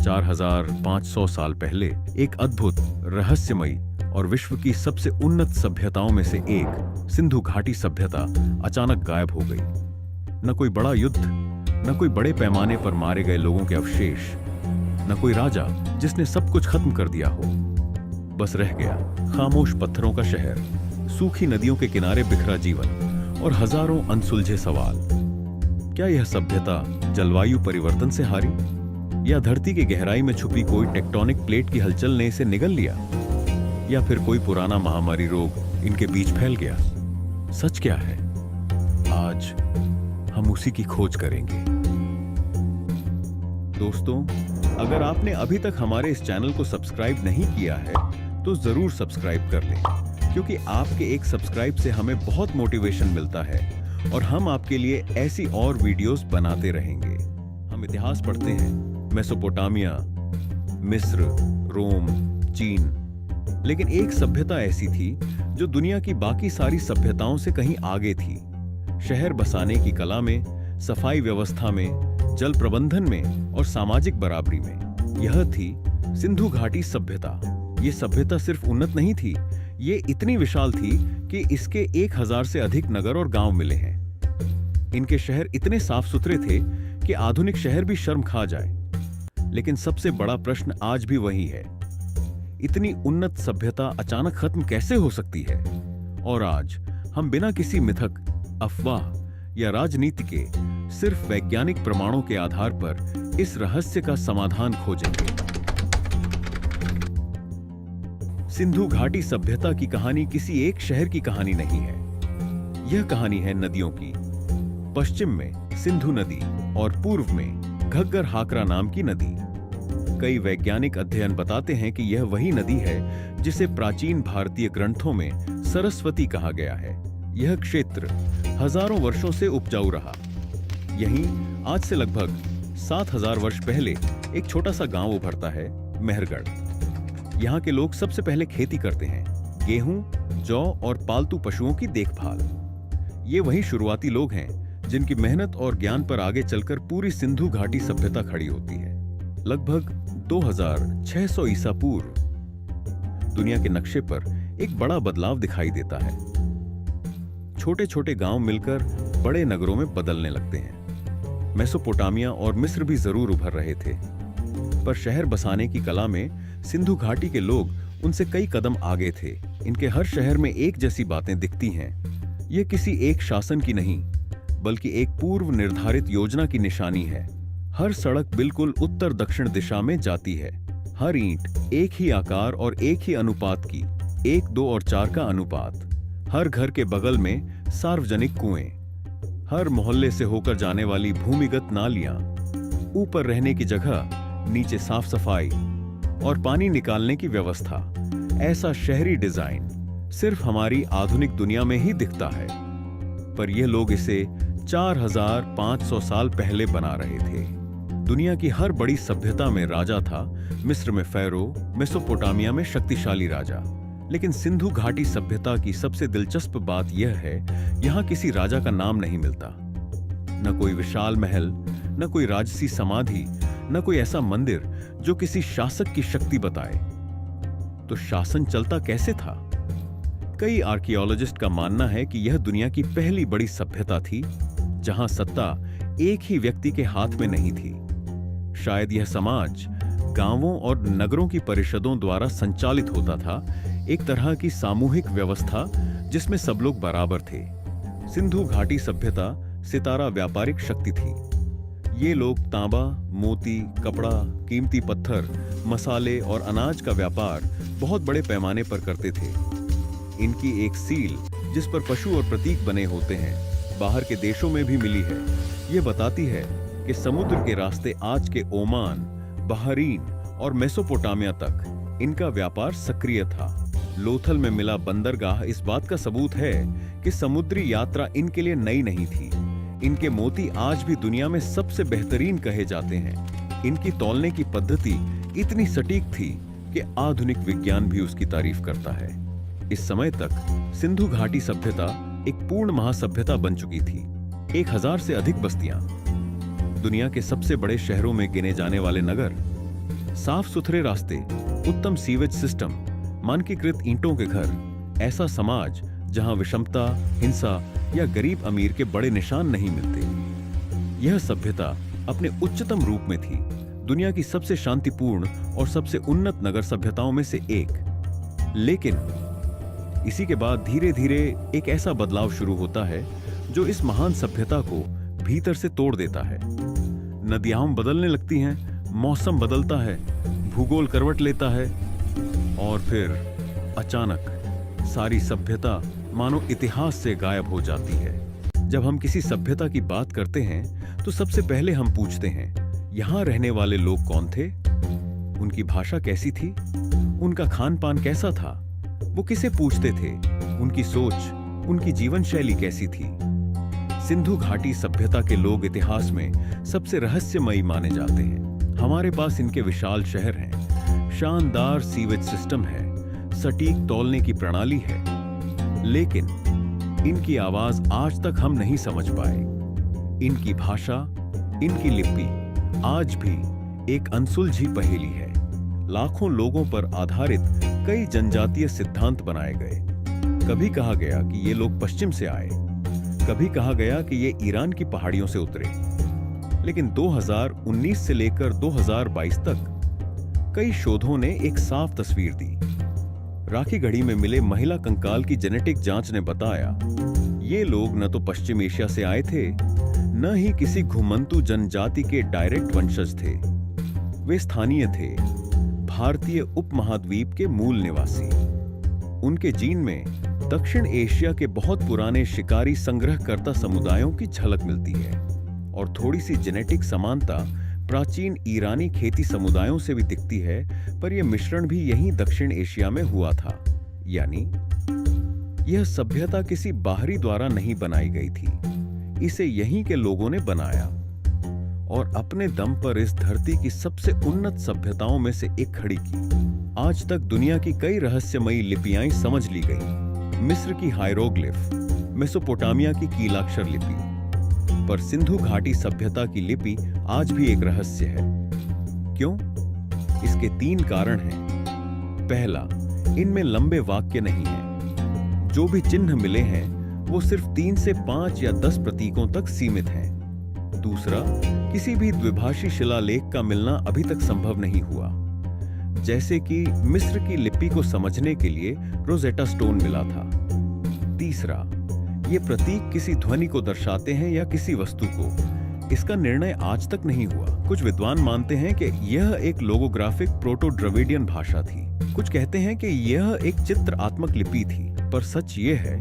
4500 साल पहले एक अद्भुत, रहस्यमयी और विश्व की सबसे उन्नत सभ्यताओं में से एक सिंधु घाटी सभ्यता अचानक गायब हो गई। न कोई बड़ा युद्ध, न कोई बड़े पैमाने पर मारे गए लोगों के अवशेष, न कोई राजा जिसने सब कुछ खत्म कर दिया हो। बस रह गया खामोश पत्थरों का शहर, सूखी नदियों के किनारे बिखरा जीवन और हजारों अनसुलझे सवाल। क्या यह सभ्यता जलवायु परिवर्तन से हारी, या धरती की गहराई में छुपी कोई टेक्टोनिक प्लेट की हलचल ने इसे निगल लिया, या फिर कोई पुराना महामारी रोग इनके बीच फैल गया? सच क्या है? आज हम उसी की खोज करेंगे। दोस्तों, अगर आपने अभी तक हमारे इस चैनल को सब्सक्राइब नहीं किया है तो जरूर सब्सक्राइब कर लें, क्योंकि आपके एक सब्सक्राइब से हमें बहुत मोटिवेशन मिलता है और हम आपके लिए ऐसी और वीडियोस बनाते रहेंगे। हम इतिहास पढ़ते हैं, मेसोपोटामिया, मिस्र, रोम, चीन, लेकिन एक सभ्यता ऐसी थी जो दुनिया की बाकी सारी सभ्यताओं से कहीं आगे थी। शहर बसाने की कला में, सफाई व्यवस्था में, जल प्रबंधन में और सामाजिक बराबरी में। यह थी सिंधु घाटी सभ्यता। ये सभ्यता सिर्फ उन्नत नहीं थी, ये इतनी विशाल थी कि इसके 1000 से अधिक नगर और गांव मिले हैं। इनके शहर इतने साफ सुथरे थे कि आधुनिक शहर भी शर्म खा जाए। लेकिन सबसे बड़ा प्रश्न आज भी वही है, इतनी उन्नत सभ्यता अचानक खत्म कैसे हो सकती है? और आज हम बिना किसी मिथक, अफवाह या राजनीति के सिर्फ वैज्ञानिक प्रमाणों के आधार पर इस रहस्य का समाधान खोजेंगे। सिंधु घाटी सभ्यता की कहानी किसी एक शहर की कहानी नहीं है। यह कहानी है नदियों की। पश्चिम में सिंधु नदी और पूर्व में घग्गर हाकरा नाम की नदी। कई वैज्ञानिक अध्ययन बताते हैं कि यह वही नदी है जिसे प्राचीन भारतीय ग्रंथों में सरस्वती कहा गया है। यह क्षेत्र हजारों वर्षों से उपजाऊ रहा। यहीं आज से लगभग 7000 वर्ष पहले एक छोटा सा गांव उभरता है, मेहरगढ़। यहाँ के लोग सबसे पहले खेती करते हैं, गेहूं, जौ और पालतू पशुओं की देखभाल। ये वही शुरुआती लोग हैं जिनकी मेहनत और ज्ञान पर आगे चलकर पूरी सिंधु घाटी सभ्यता खड़ी होती है। लगभग 2600 ईसा पूर्व दुनिया के नक्शे पर एक बड़ा बदलाव दिखाई देता है। छोटे छोटे गांव मिलकर बड़े नगरों में बदलने लगते हैं। मेसोपोटामिया और मिस्र भी जरूर उभर रहे थे, पर शहर बसाने की कला में सिंधु घाटी के लोग उनसे कई कदम आगे थे। इनके हर शहर में एक जैसी बातें दिखती हैं। यह किसी एक शासन की नहीं, बल्कि एक पूर्व निर्धारित योजना की निशानी है। हर सड़क बिल्कुल उत्तर दक्षिण दिशा में जाती है। हर ईंट एक ही आकार और एक ही अनुपात की, 1, 2 और 4 का अनुपात। हर घर के बगल में सार्वजनिक कुएं, हर मोहल्ले से होकर जाने वाली भूमिगत नालियां, ऊपर रहने की जगह, नीचे साफ सफाई और पानी निकालने की व्यवस्था। ऐसा शहरी डिजाइन सिर्फ हमारी आधुनिक दुनिया में ही दिखता है, पर ये लोग इसे 4500 साल पहले बना रहे थे। दुनिया की हर बड़ी सभ्यता में राजा था। मिस्र में फैरो, मेसोपोटामिया में शक्तिशाली राजा। लेकिन सिंधु घाटी सभ्यता की सबसे दिलचस्प बात यह है, यहां किसी राजा का नाम नहीं मिलता। न कोई विशाल महल, न कोई राजसी समाधि, न कोई ऐसा मंदिर जो किसी शासक की शक्ति बताए। तो शासन चलता कैसे था? कई आर्कियोलॉजिस्ट का मानना है कि यह दुनिया की पहली बड़ी सभ्यता थी जहां सत्ता एक ही व्यक्ति के हाथ में नहीं थी। शायद यह समाज गांवों और नगरों की परिषदों द्वारा संचालित होता था, एक तरह की सामूहिक व्यवस्था जिसमें सब लोग बराबर थे। सिंधु घाटी सभ्यता सितारा व्यापारिक शक्ति थी। ये लोग तांबा, मोती, कपड़ा, कीमती पत्थर, मसाले और अनाज का व्यापार बहुत बड़े पैमाने पर करते थे। इनकी एक सील जिस पर पशु और प्रतीक बने होते हैं, बाहर के देशों में भी मिली है। ये बताती है कि समुद्र के रास्ते आज के ओमान, बहरीन और मेसोपोटामिया तक इनका व्यापार सक्रिय था। लोथल में मिला बंदरगाह इस बात का सबूत है कि समुद्री यात्रा इनके लिए नई नहीं थी। इनके मोती आज भी दुनिया में सबसे बेहतरीन कहे जाते हैं। इनकी तौलने की पद्धति इतनी सटीक थी कि आधुनिक विज्ञान भी उसकी तारीफ करता है। इस समय तक सिंधु घाटी सभ्यता एक पूर्ण महासभ्यता बन चुकी थी। 1000 से अधिक बस्तियां, दुनिया के सबसे बड़े शहरों में गिने जाने वाले नगर, साफ सुथरे रास्ते, उत्तम सीवेज सिस्टम, मानकीकृत ईंटों के घर, ऐसा समाज जहां विषमता, हिंसा या गरीब अमीर के बड़े निशान नहीं मिलते। यह सभ्यता अपने उच्चतम रूप में थी, दुनिया की सबसे शांतिपूर्ण और सबसे उन्नत नगर सभ्यताओं में से एक। लेकिन इसी के बाद धीरे धीरे एक ऐसा बदलाव शुरू होता है जो इस महान सभ्यता को भीतर से तोड़ देता है। नदियां बदलने लगती हैं, मौसम बदलता है, भूगोल करवट लेता है और फिर अचानक सारी सभ्यता मानो इतिहास से गायब हो जाती है। जब हम किसी सभ्यता की बात करते हैं तो सबसे पहले हम पूछते हैं, यहां रहने वाले लोग कौन थे? उनकी भाषा कैसी थी? उनका खान पान कैसा था? वो किसे पूछते थे? उनकी सोच, उनकी जीवन शैली कैसी थी? सिंधु घाटी सभ्यता के लोग इतिहास में सबसे रहस्यमयी माने जाते हैं। हमारे पास इनके विशाल शहर हैं, शानदार सीवेज सिस्टम है, सटीक तौलने की प्रणाली है, लेकिन इनकी आवाज आज तक हम नहीं समझ पाए। इनकी भाषा, इनकी लिपि आज भी एक अनसुलझी पहेली है। लाखों लोगों पर आधारित कई जनजातीय सिद्धांत बनाए गए। कभी कहा गया कि ये लोग पश्चिम से आए, कभी कहा गया कि ये ईरान की पहाड़ियों से उतरे, लेकिन 2019 से लेकर 2022 तक कई शोधों ने एक साफ तस्वीर दी। राखी गढ़ी में मिले महिला कंकाल की जेनेटिक जांच ने बताया ये लोग न तो पश्चिम एशिया से आए थे, न ही किसी घुमंतु जनजाति के डायरेक्ट वंशज थे। वे स्थानीय थे, भारतीय उपमहाद्वीप के मूल निवासी। उनके जीन में दक्षिण एशिया के बहुत पुराने शिकारी संग्रहकर्ता समुदायों की झलक मिलती है और थोड़ी सी जेनेटिक समानता प्राचीन ईरानी खेती समुदायों से भी दिखती है, पर यह मिश्रण भी यहीं दक्षिण एशिया में हुआ था। यानी यह सभ्यता किसी बाहरी द्वारा नहीं बनाई गई थी, इसे यहीं के लोगों ने बनाया और अपने दम पर इस धरती की सबसे उन्नत सभ्यताओं में से एक खड़ी की। आज तक दुनिया की कई रहस्यमयी लिपियां समझ ली गई। मिस्र की हायरोग्लिफ, मेसोपोटामिया की कीलाक्षर लिपि, पर सिंधु घाटी सभ्यता की लिपि आज भी एक रहस्य है। क्यों? इसके 3 कारण हैं। पहला, इनमें लंबे वाक्य नहीं हैं। जो भी चिन्ह मिले हैं वो सिर्फ 3 से 5 या 10 प्रतीकों तक सीमित हैं। दूसरा, किसी भी द्विभाषी शिलालेख का मिलना अभी तक संभव नहीं हुआ। जैसे कि मिस्र की लिपि को समझने के लिए रोजेटा स्टोन मिला था। तीसरा, ये प्रतीक किसी ध्वनि को दर्शाते हैं या किसी वस्तु को, इसका निर्णय आज तक नहीं हुआ। कुछ विद्वान मानते हैं कि यह एक लोगोग्राफिक प्रोटो द्रविडियन भाषा थी, कुछ कहते हैं कि यह एक चित्रात्मक लिपि थी, पर सच ये है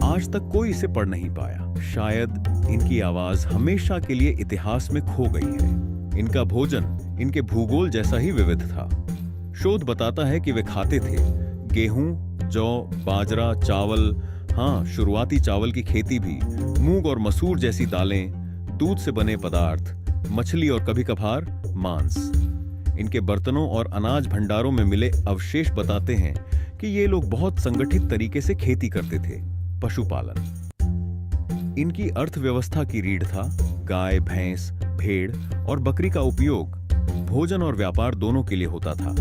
आज तक कोई इसे पढ़ नहीं पाया। शायद इनकी आवाज हमेशा के लिए इतिहास में खो गई है। इनका भोजन इनके भूगोल जैसा ही विविध था। शोध बताता है कि वे खाते थे गेहूं, जौ, बाजरा, चावल, हाँ, शुरुआती चावल की खेती भी, मूंग और मसूर जैसी दालें, दूध से बने पदार्थ, मछली और कभी कभार मांस। इनके बर्तनों और अनाज भंडारों में मिले अवशेष बताते हैं कि ये लोग बहुत संगठित तरीके से खेती करते थे। पशुपालन इनकी अर्थव्यवस्था की रीढ़ था। गाय, भैंस, भेड़ और बकरी का उपयोग भोजन और व्यापार दोनों के लिए होता था।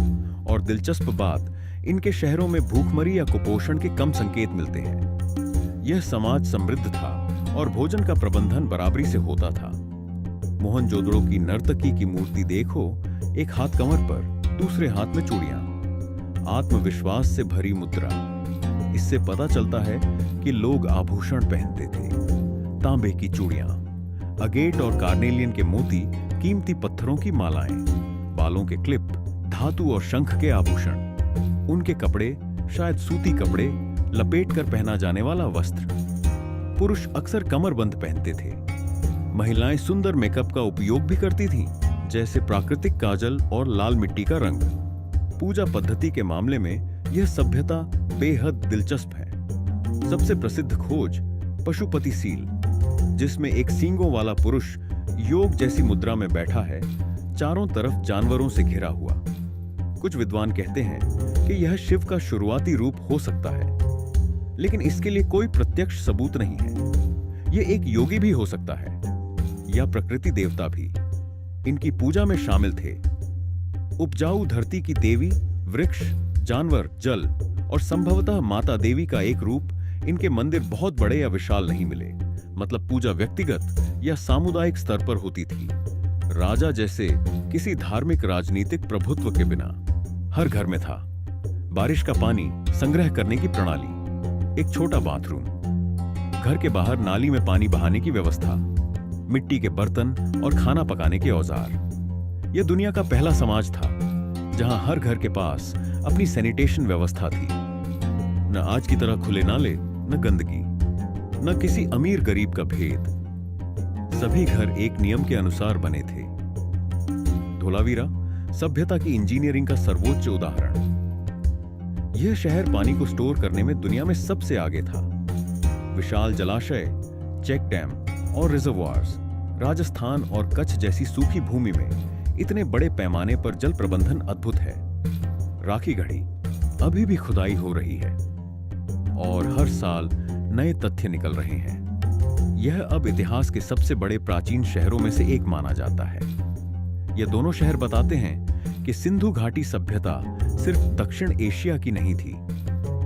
और दिलचस्प बात, इनके शहरों में भूखमरी या कुपोषण के कम संकेत मिलते हैं। यह समाज समृद्ध था और भोजन का प्रबंधन बराबरी से होता था। मोहनजोदड़ो की नर्तकी की मूर्ति देखो, एक हाथ कमर पर, दूसरे हाथ में चूड़ियां, आत्मविश्वास से भरी मुद्रा। इससे पता चलता है कि लोग आभूषण पहनते थे। तांबे की चूड़ियां, अगेट और कार्नेलियन के मोती, कीमती पत्थरों की मालाएं, बालों के क्लिप, धातु और शंख के आभूषण। उनके कपड़े शायद सूती कपड़े, लपेट कर पहना जाने वाला वस्त्र। पुरुष अक्सर कमरबंद पहनते थे। महिलाएं सुंदर मेकअप का उपयोग भी करती थीं, जैसे प्राकृतिक काजल और लाल मिट्टी का रंग। पूजा पद्धति के मामले में यह सभ्यता बेहद दिलचस्प है। सबसे प्रसिद्ध खोज पशुपति सील, जिसमें एक सींगों वाला पुरुष योग जैसी मुद्रा में बैठा है, चारों तरफ जानवरों से घिरा हुआ। कुछ विद्वान कहते हैं कि यह शिव का शुरुआती रूप हो सकता है, लेकिन इसके लिए कोई प्रत्यक्ष सबूत नहीं है। यह एक योगी भी हो सकता है या प्रकृति देवता भी। इनकी पूजा में शामिल थे उपजाऊ धरती की देवी, वृक्ष, जानवर, जल और संभवतः माता देवी का एक रूप इनके मंदिर बहुत बड़े या विशाल नहीं मिले। मतलब पूजा व्यक्तिगत या सामुदायिक स्तर पर होती थी, राजा जैसे किसी धार्मिक राजनीतिक प्रभुत्व के बिना। हर घर में था बारिश का पानी संग्रह करने की प्रणाली, एक छोटा बाथरूम, घर के बाहर नाली में पानी बहाने की व्यवस्था, मिट्टी के बर्तन और खाना पकाने के औजार। यह दुनिया का पहला समाज था जहां हर घर के पास अपनी सैनिटेशन व्यवस्था थी। न आज की तरह खुले नाले, न गंदगी, न किसी अमीर गरीब का भेद। सभी घर एक नियम के अनुसार बने थे। धोलावीरा सभ्यता की इंजीनियरिंग का सर्वोच्च उदाहरण। यह शहर पानी को स्टोर करने में दुनिया में सबसे आगे था। विशाल जलाशय, चेक डैम और रिजर्वॉयर्स। राजस्थान और कच्छ जैसी सूखी भूमि में इतने बड़े पैमाने पर जल प्रबंधन अद्भुत है। राखी गढ़ी अभी भी खुदाई हो रही है और हर साल नए तथ्य निकल रहे हैं। यह अब इतिहास के सबसे बड़े प्राचीन शहरों में से एक माना जाता है। ये दोनों शहर बताते हैं कि सिंधु घाटी सभ्यता सिर्फ दक्षिण एशिया की नहीं थी,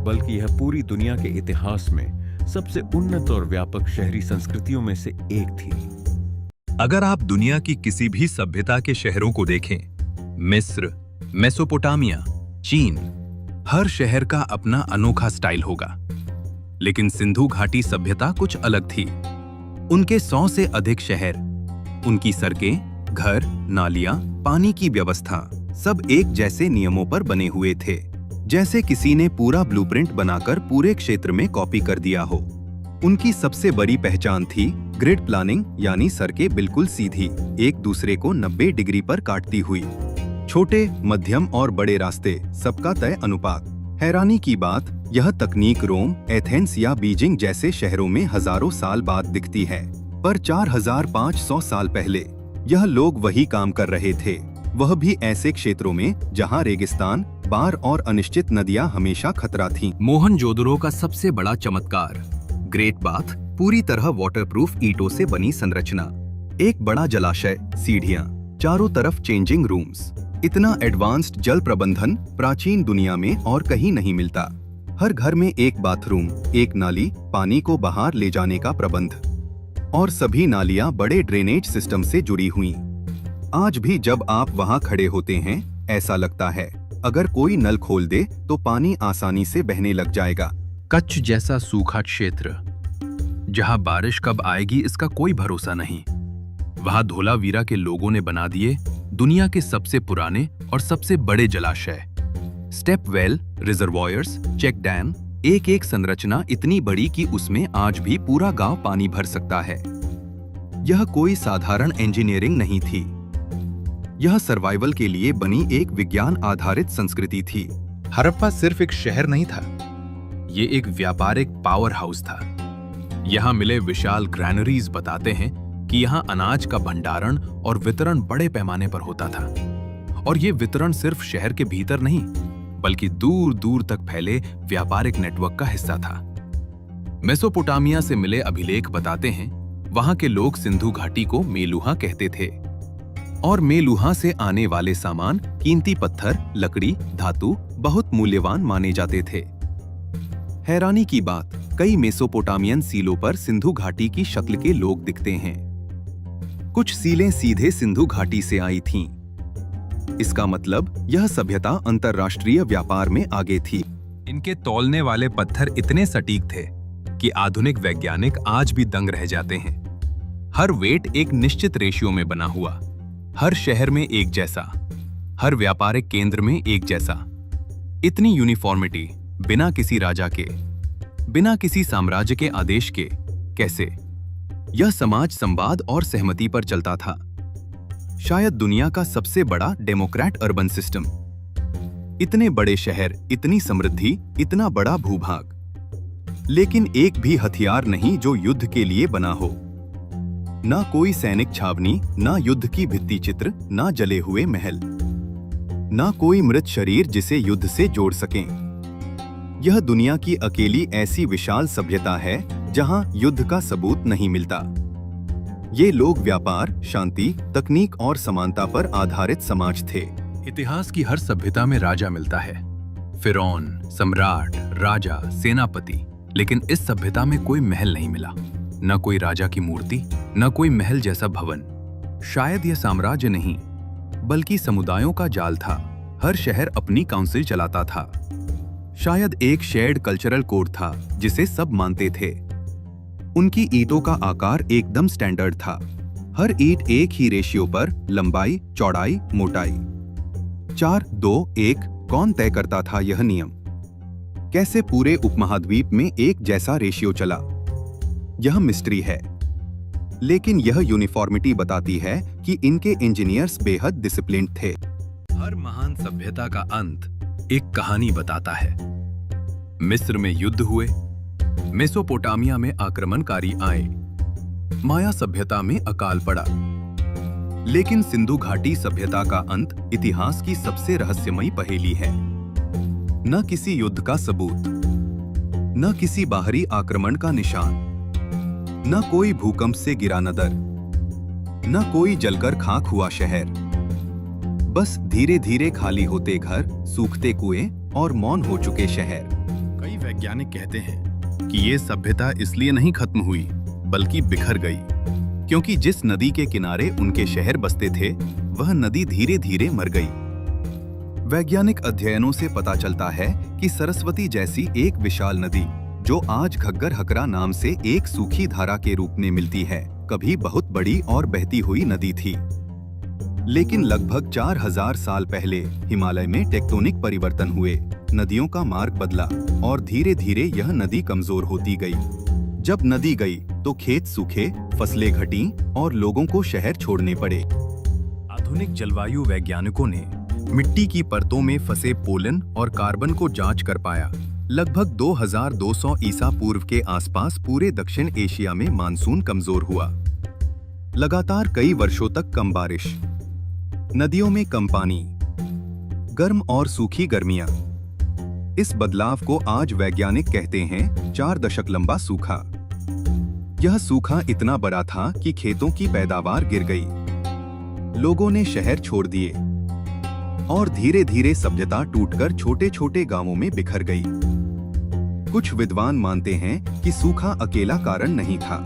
बल्कि यह पूरी दुनिया के इतिहास में सबसे उन्नत और व्यापक शहरी संस्कृतियों में से एक थी। अगर आप दुनिया की किसी भी सभ्यता के शहरों को देखें, मिस्र, मेसोपोटामिया, चीन, हर शहर का अपना अनोखा स्टाइल होगा। लेकिन सिंधु घाटी सभ्यता कुछ अलग थी। उनके 100 से अधिक शहर, उनकी सड़कें, घर, नालियां, पानी की व्यवस्था सब एक जैसे नियमों पर बने हुए थे, जैसे किसी ने पूरा ब्लूप्रिंट बनाकर पूरे क्षेत्र में कॉपी कर दिया हो। उनकी सबसे बड़ी पहचान थी ग्रिड प्लानिंग, यानी सड़कें बिल्कुल सीधी, एक दूसरे को 90 डिग्री पर काटती हुई। छोटे, मध्यम और बड़े रास्ते, सबका तय अनुपात। हैरानी की बात, यह तकनीक रोम, एथेंस या बीजिंग जैसे शहरों में हजारों साल बाद दिखती है, पर 4500 साल पहले यह लोग वही काम कर रहे थे, वह भी ऐसे क्षेत्रों में जहां रेगिस्तान, बाढ़ और अनिश्चित नदियां हमेशा खतरा थीं। मोहनजोदड़ो का सबसे बड़ा चमत्कार, ग्रेट बाथ, पूरी तरह वाटरप्रूफ ईंटों से बनी संरचना, एक बड़ा जलाशय, सीढ़ियां, चारों तरफ चेंजिंग रूम्स। इतना एडवांस्ड जल प्रबंधन प्राचीन दुनिया में और कहीं नहीं मिलता। हर घर में एक बाथरूम, एक नाली, पानी को बाहर ले जाने का प्रबंध, और सभी नालियां बड़े ड्रेनेज सिस्टम से जुड़ी हुई। आज भी जब आप वहां खड़े होते हैं, ऐसा लगता है अगर कोई नल खोल दे तो पानी आसानी से बहने लग जाएगा। कच्छ जैसा सूखा क्षेत्र, जहां बारिश कब आएगी इसका कोई भरोसा नहीं, वहां धोलावीरा के लोगों ने बना दिए दुनिया के सबसे पुराने और सबसे बड़े जलाशय। Step well, reservoirs, check dam, एक एक संरचना इतनी बड़ी कि उसमें आज भी पूरा गांव पानी भर सकता है। यह कोई साधारण इंजीनियरिंग नहीं थी, यह सर्वाइवल के लिए बनी एक विज्ञान आधारित संस्कृति थी। हड़प्पा सिर्फ एक शहर नहीं था, ये एक व्यापारिक पावर हाउस था। यहाँ मिले विशाल ग्रैनरीज बताते हैं कि यहाँ अनाज का भंडारण और वितरण बड़े पैमाने पर होता था, और ये वितरण सिर्फ शहर के भीतर नहीं बल्कि दूर दूर तक फैले व्यापारिक नेटवर्क का हिस्सा था। मेसोपोटामिया से मिले अभिलेख बताते हैं वहां के लोग सिंधु घाटी को मेलुहा कहते थे, और मेलुहा से आने वाले सामान, कीमती पत्थर, लकड़ी, धातु बहुत मूल्यवान माने जाते थे। हैरानी की बात, कई मेसोपोटामियन सीलों पर सिंधु घाटी की शक्ल के लोग दिखते हैं। कुछ सीलें सीधे सिंधु घाटी से आई थीं। इसका मतलब यह सभ्यता अंतरराष्ट्रीय व्यापार में आगे थी। इनके तौलने वाले पत्थर इतने सटीक थे कि आधुनिक वैज्ञानिक आज भी दंग रह जाते हैं। हर वेट एक निश्चित रेशियो में बना हुआ, हर शहर में एक जैसा, हर व्यापारिक केंद्र में एक जैसा। इतनी यूनिफॉर्मिटी बिना किसी राजा के, बिना किसी साम्राज्य के आदेश के कैसे? यह समाज संवाद और सहमति पर चलता था। शायद दुनिया का सबसे बड़ा डेमोक्रेट अर्बन सिस्टम। इतने बड़े शहर, इतनी समृद्धि, इतना बड़ा भूभाग, लेकिन एक भी हथियार नहीं जो युद्ध के लिए बना हो। ना कोई सैनिक छावनी, ना युद्ध की भित्ति चित्र, ना जले हुए महल, ना कोई मृत शरीर जिसे युद्ध से जोड़ सकें। यह दुनिया की अकेली ऐसी विशाल सभ्यता है जहां युद्ध का सबूत नहीं मिलता। ये लोग व्यापार, शांति, तकनीक और समानता पर आधारित समाज थे। इतिहास की हर सभ्यता में राजा मिलता है, फिरौन, सम्राट, राजा, सेनापति। लेकिन इस सभ्यता में कोई महल नहीं मिला, न कोई राजा की मूर्ति, न कोई महल जैसा भवन। शायद यह साम्राज्य नहीं, बल्कि समुदायों का जाल था। हर शहर अपनी काउंसिल चलाता था। शायद एक शेयर्ड कल्चरल कोड था जिसे सब मानते थे। उनकी ईंटों का आकार एकदम स्टैंडर्ड था। हर ईंट एक ही रेशियो पर लंबाई, चौड़ाई, मोटाई 4-2-1। कौन तय करता था यह नियम? कैसे पूरे उपमहाद्वीप में एक जैसा रेशियो चला? यह मिस्ट्री है। लेकिन यह यूनिफॉर्मिटी बताती है कि इनके इंजीनियर्स बेहद डिसिप्लिन्ड थे। हर महान सभ्यता का अंत एक कहानी बताता है। मिस्र में युद्ध हुए, मेसोपोटामिया में आक्रमणकारी आए, माया सभ्यता में अकाल पड़ा। लेकिन सिंधु घाटी सभ्यता का अंत इतिहास की सबसे रहस्यमयी पहेली है। न किसी युद्ध का सबूत, न किसी बाहरी आक्रमण का निशान, न कोई भूकंप से गिरा नगर, न कोई जलकर खाक हुआ शहर। बस धीरे धीरे खाली होते घर, सूखते कुएं और मौन हो चुके शहर। कई वैज्ञानिक कहते हैं कि ये सभ्यता इसलिए नहीं खत्म हुई, बल्कि बिखर गई, क्योंकि जिस नदी के किनारे उनके शहर बसते थे, वह नदी धीरे धीरे मर गई। वैज्ञानिक अध्ययनों से पता चलता है कि सरस्वती जैसी एक विशाल नदी, जो आज घग्गर हकरा नाम से एक सूखी धारा के रूप में मिलती है, कभी बहुत बड़ी और बहती हुई नदी थी। लेकिन लगभग 4000 साल पहले हिमालय में टेक्टोनिक परिवर्तन हुए, नदियों का मार्ग बदला और धीरे धीरे यह नदी कमजोर होती गई। जब नदी गई तो खेत सूखे, फसलें घटी और लोगों को शहर छोड़ने पड़े। आधुनिक जलवायु वैज्ञानिकों ने मिट्टी की परतों में फंसे पोलन और कार्बन को जांच कर पाया। लगभग 2200 ईसा पूर्व के आसपास पूरे दक्षिण एशिया में मानसून कमजोर हुआ। लगातार कई वर्षों तक कम बारिश, नदियों में कम पानी, गर्म और सूखी गर्मियां। इस बदलाव को आज वैज्ञानिक कहते हैं 4 दशक लंबा सूखा। यह सूखा इतना बड़ा था कि खेतों की पैदावार गिर गई, लोगों ने शहर छोड़ दिए और धीरे धीरे सभ्यता टूटकर छोटे छोटे गांवों में बिखर गई। कुछ विद्वान मानते हैं कि सूखा अकेला कारण नहीं था।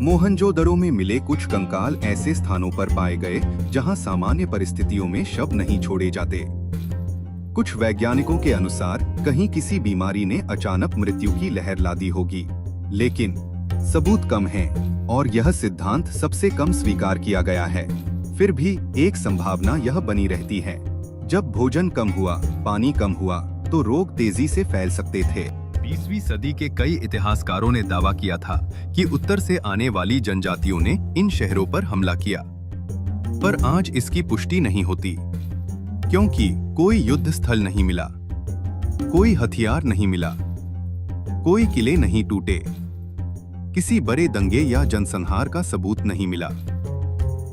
मोहनजोदड़ो में मिले कुछ कंकाल ऐसे स्थानों पर पाए गए जहां सामान्य परिस्थितियों में शव नहीं छोड़े जाते। कुछ वैज्ञानिकों के अनुसार कहीं किसी बीमारी ने अचानक मृत्यु की लहर ला दी होगी, लेकिन सबूत कम हैं और यह सिद्धांत सबसे कम स्वीकार किया गया है। फिर भी एक संभावना यह बनी रहती है, जब भोजन कम हुआ, पानी कम हुआ, तो रोग तेजी से फैल सकते थे। 20वीं सदी के कई इतिहासकारों ने दावा किया था कि उत्तर से आने वाली जनजातियों ने इन शहरों पर हमला किया, पर आज इसकी पुष्टि नहीं होती, क्योंकि कोई युद्ध स्थल नहीं मिला, कोई हथियार नहीं मिला, कोई किले नहीं टूटे, किसी बड़े दंगे या जनसंहार का सबूत नहीं मिला।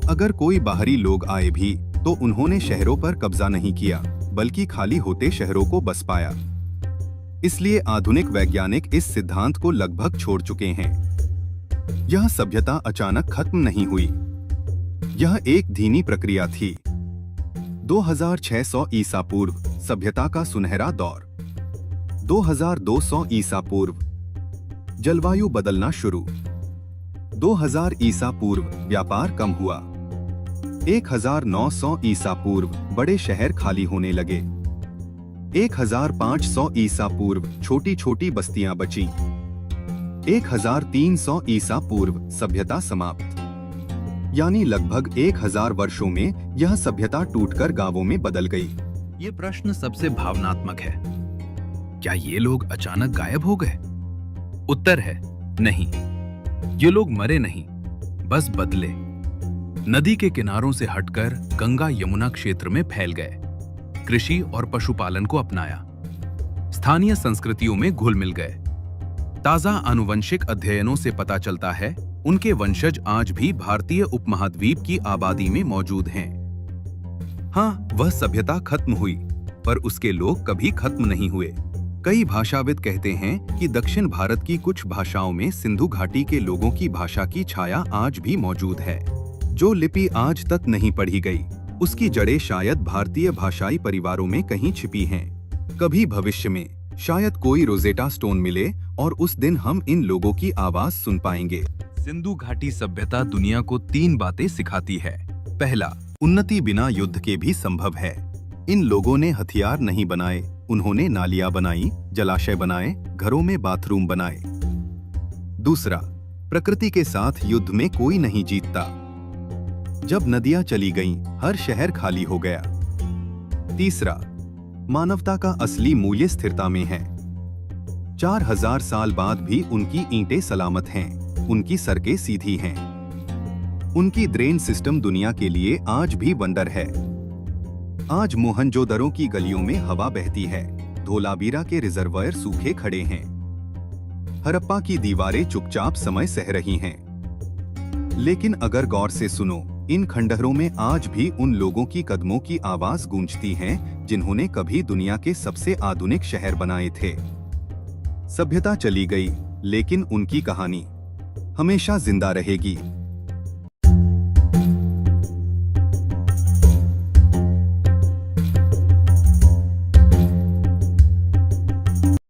अगर कोई बाहरी लोग आए भी तो उन्होंने शहरों पर कब्जा नहीं किया, बल्कि खाली होते शहरों को बस पाया। इसलिए आधुनिक वैज्ञानिक इस सिद्धांत को लगभग छोड़ चुके हैं। यह सभ्यता अचानक खत्म नहीं हुई, यह एक धीमी प्रक्रिया थी। 2600 ईसा पूर्व सभ्यता का सुनहरा दौर, 2200 ईसा पूर्व जलवायु बदलना शुरू, 2000 ईसा पूर्व व्यापार कम हुआ, 1900 ईसा पूर्व बड़े शहर खाली होने लगे, 1500 ईसा पूर्व छोटी छोटी बस्तियां बची, 1300 ईसा पूर्व सभ्यता समाप्त। यानी लगभग 1000 वर्षों में यह सभ्यता टूटकर गांवों में बदल गई। ये प्रश्न सबसे भावनात्मक है। क्या ये लोग अचानक गायब हो गए? उत्तर है नहीं, ये लोग मरे नहीं, बस बदले। नदी के किनारों से हटकर गंगा यमुना क्षेत्र में फैल गए, कृषि और पशुपालन को अपनाया, स्थानीय संस्कृतियों में घुल मिल गए। ताजा आनुवंशिक अध्ययनों से पता चलता है उनके वंशज आज भी भारतीय उपमहाद्वीप की आबादी में मौजूद हैं। हाँ, वह सभ्यता खत्म हुई, पर उसके लोग कभी खत्म नहीं हुए। कई भाषाविद कहते हैं कि दक्षिण भारत की कुछ भाषाओं में सिंधु घाटी के लोगों की भाषा की छाया आज भी मौजूद है, जो लिपि आज तक नहीं पढ़ी गई। उसकी जड़ें शायद भारतीय भाषाई परिवारों में कहीं छिपी हैं। कभी भविष्य में शायद कोई रोजेटा स्टोन मिले और उस दिन हम इन लोगों की आवाज सुन पाएंगे। सिंधु घाटी सभ्यता दुनिया को 3 बातें सिखाती है। पहला, उन्नति बिना युद्ध के भी संभव है। इन लोगों ने हथियार नहीं बनाए, उन्होंने नालियां बनाई, जलाशय बनाए, घरों में बाथरूम बनाए। दूसरा, प्रकृति के साथ युद्ध में कोई नहीं जीतता। जब नदियां चली गईं, हर शहर खाली हो गया। तीसरा, मानवता का असली मूल्य स्थिरता में है। 4000 साल बाद भी उनकी ईंटें सलामत हैं, उनकी सड़कें सीधी हैं, उनकी ड्रेन सिस्टम दुनिया के लिए आज भी वंडर है। आज मोहनजोदड़ो की गलियों में हवा बहती है, धोलावीरा के रिजर्वायर सूखे खड़े हैं, हड़प्पा की दीवारें चुपचाप समय सह रही हैं। लेकिन अगर गौर से सुनो, इन खंडहरों में आज भी उन लोगों की कदमों की आवाज गूंजती है जिन्होंने कभी दुनिया के सबसे आधुनिक शहर बनाए थे। सभ्यता चली गई, लेकिन उनकी कहानी हमेशा जिंदा रहेगी।